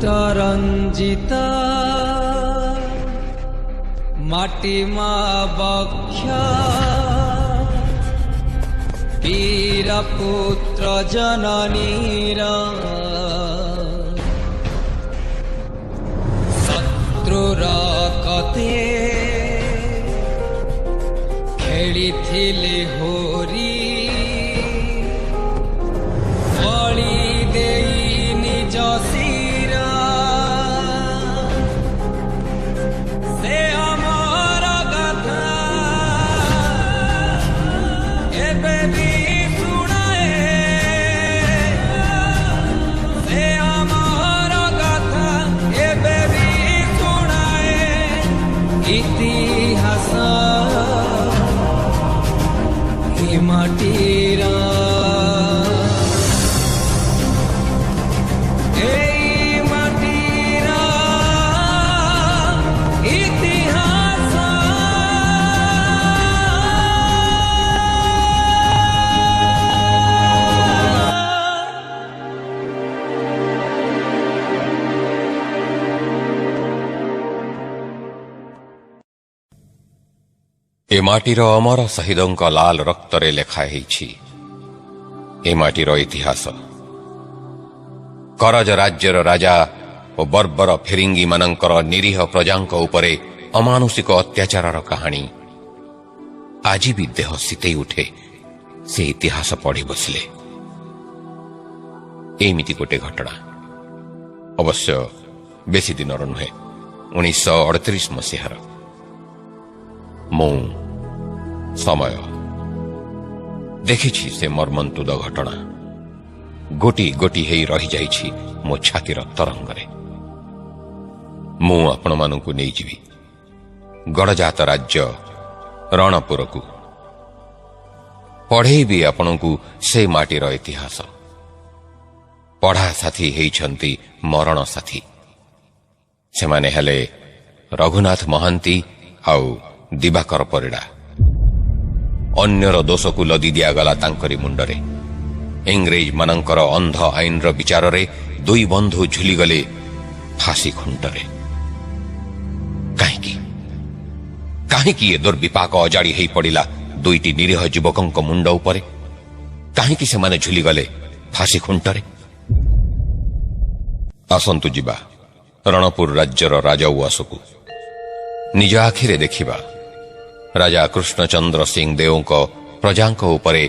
ରକ୍ତରଞ୍ଜିତ ମାଟି ମା ବକ୍ଷ ବୀର ପୁତ୍ର ଜନନୀର ଶତ୍ରୁର କତେ ଖେଳିଥିଲେ ହୋରି ବଳି ଦେଇ ନିଜ ଶିର ସେ ଆମର ଗାଥା ଏବେ ବି ଶୁଣାଏ ସେ ଆମର ଗାଥା ଏବେ ବି ଶୁଣାଏ ଇତିହାସ ଏ ମାଟିର ଏ ମାଟିର ଅମର ଶହୀଦଙ୍କ ଲାଲ ରକ୍ତରେ ଲେଖା ହେଇଛି ଏ ମାଟିର ଇତିହାସ। କରଜ ରାଜ୍ୟର ରାଜା ଓ ବର୍ବର ଫିରିଙ୍ଗିମାନଙ୍କର ନିରୀହ ପ୍ରଜାଙ୍କ ଉପରେ ଅମାନୁଷିକ ଅତ୍ୟାଚାରର କାହାଣୀ ଆଜି ବି ଦେହ ଶୀତେଇ ଉଠେ ସେ ଇତିହାସ ପଢ଼ି ବସିଲେ। ଏମିତି ଗୋଟିଏ ଘଟଣା, ଅବଶ୍ୟ ବେଶୀ ଦିନର ନୁହେଁ, 1938 ମସିହାର। ମୁଁ ସମୟ ଦେଖିଛି ସେ ମର୍ମନ୍ତୁଦ ଘଟଣା ଗୋଟି ଗୋଟି ହେଇ ରହିଯାଇଛି ମୋ ଛାତିର ତରଙ୍ଗରେ। ମୁଁ ଆପଣମାନଙ୍କୁ ନେଇଯିବି ଗଡ଼ଜାତ ରାଜ୍ୟ ରଣପୁରକୁ, ପଢ଼େଇବି ଆପଣଙ୍କୁ ସେ ମାଟିର ଇତିହାସ। ପଢ଼ା ସାଥୀ ହେଇଛନ୍ତି ମରଣ ସାଥୀ। ସେମାନେ ହେଲେ ରଘୁନାଥ ମହାନ୍ତି ଆଉ ଦିବାକର ପରିଡ଼ା। ଅନ୍ୟର ଦୋଷକୁ ଲଦି ଦିଆଗଲା ତାଙ୍କରି ମୁଣ୍ଡରେ। ଇଂରେଜମାନଙ୍କର ଅନ୍ଧ ଆଇନର ବିଚାରରେ ଦୁଇ ବନ୍ଧୁ ଝୁଲିଗଲେ ଫାଶୀ ଖୁଣ୍ଟରେ। କାହିଁକି କାହିଁକି ଏ ଦୁର୍ବିପାକ ଅଜାଡ଼ି ହେଇ ପଡ଼ିଲା ଦୁଇଟି ନିରୀହ ଯୁବକଙ୍କ ମୁଣ୍ଡ ଉପରେ? କାହିଁକି ସେମାନେ ଝୁଲିଗଲେ ଫାଶୀ ଖୁଣ୍ଟରେ? ଆସନ୍ତୁ ଯିବା ରଣପୁର ରାଜ୍ୟର ରାଜଉଆସକୁ, ନିଜ ଆଖିରେ ଦେଖିବା ରାଜା କୃଷ୍ଣଚନ୍ଦ୍ର ସିଂ ଦେଓଙ୍କ ପ୍ରଜାଙ୍କ ଉପରେ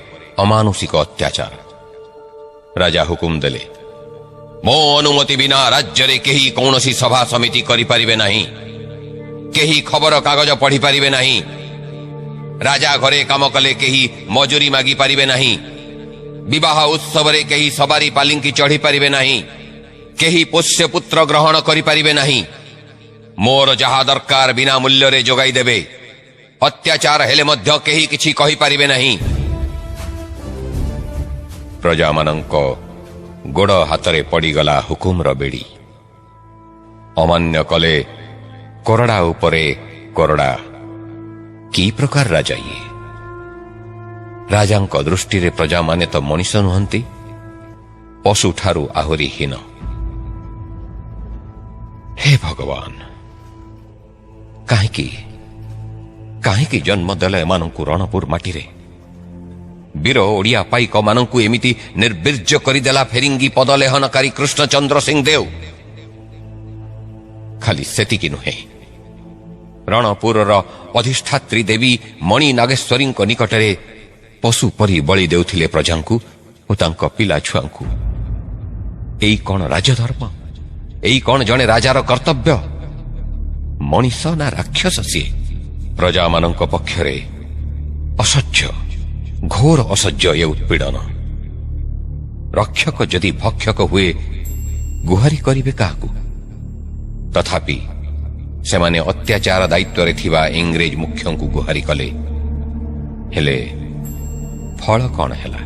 ଅମାନୁଷିକ ଅତ୍ୟାଚାର। ରାଜା ହୁକୁମ ଦେଲେ, ମୋ ଅନୁମତି ବିନା ରାଜ୍ୟରେ କେହି କୌଣସି ସଭା ସମିତି କରିପାରିବେ ନାହିଁ, କେହି ଖବର କାଗଜ ପଢ଼ିପାରିବେ ନାହିଁ, ରାଜା ଘରେ କାମ କଲେ କେହି ମଜୁରୀ ମାଗିପାରିବେ ନାହିଁ, ବିବାହ ଉତ୍ସବରେ କେହି ସବାରି ପାଲିଙ୍କି ଚଢ଼ିପାରିବେ ନାହିଁ, କେହି ପୋଷ୍ୟପୁତ୍ର ଗ୍ରହଣ କରିପାରିବେ ନାହିଁ। ମୋର ଯାହା ଦରକାର ବିନା ମୂଲ୍ୟରେ ଯୋଗାଇ ଦେବେ। ଅତ୍ୟାଚାର ହେଲେ ମଧ୍ୟ କେହି କିଛି କହିପାରିବେ ନାହିଁ। ପ୍ରଜାମାନଙ୍କ ଗୋଡ଼ ହାତରେ ପଡ଼ିଗଲା ହୁକୁମର ବେଡ଼ି। ଅମାନ୍ୟ କଲେ କୋରଡ଼ା ଉପରେ କୋରଡ଼ା। କି ପ୍ରକାର ରାଜା ଇଏ? ରାଜାଙ୍କ ଦୃଷ୍ଟିରେ ପ୍ରଜାମାନେ ତ ମଣିଷ ନୁହନ୍ତି, ପଶୁଠାରୁ ଆହୁରି ହୀନ। ହେ ଭଗବାନ, କାହିଁକି କାହିଁକି ଜନ୍ମ ଦେଲେ ଏମାନଙ୍କୁ ରଣପୁର ମାଟିରେ? ବୀର ଓଡ଼ିଆ ପାଇକମାନଙ୍କୁ ଏମିତି ନିର୍ବୀର୍ଯ୍ୟ କରିଦେଲା ଫେରିଙ୍ଗି ପଦଲେହନକାରୀ କୃଷ୍ଣଚନ୍ଦ୍ର ସିଂ ଦେଓ। ଖାଲି ସେତିକି ନୁହେଁ, ରଣପୁରର ଅଧିଷ୍ଠାତ୍ରୀ ଦେବୀ ମଣି ନାଗେଶ୍ୱରୀଙ୍କ ନିକଟରେ ପଶୁ ପରି ବଳି ଦେଉଥିଲେ ପ୍ରଜାଙ୍କୁ ଓ ତାଙ୍କ ପିଲା ଛୁଆଙ୍କୁ। ଏଇ କଣ ରାଜଧର୍ମ? ଏଇ କଣ ଜଣେ ରାଜାର କର୍ତ୍ତବ୍ୟ? ମଣିଷ ନା ରାକ୍ଷସ ସିଏ? ପ୍ରଜାମାନଙ୍କ ପକ୍ଷରେ ଅସହ୍ୟ, ଘୋର ଅସହ୍ୟ ଏ ଉତ୍ପୀଡ଼ନ। ରକ୍ଷକ ଯଦି ଭକ୍ଷକ ହୁଏ, ଗୁହାରି କରିବେ କାହାକୁ? ତଥାପି ସେମାନେ ଅତ୍ୟାଚାର ଦାୟିତ୍ୱରେ ଥିବା ଇଂରେଜ ମୁଖ୍ୟଙ୍କୁ ଗୁହାରି କଲେ। ହେଲେ ଫଳ କଣ ହେଲା?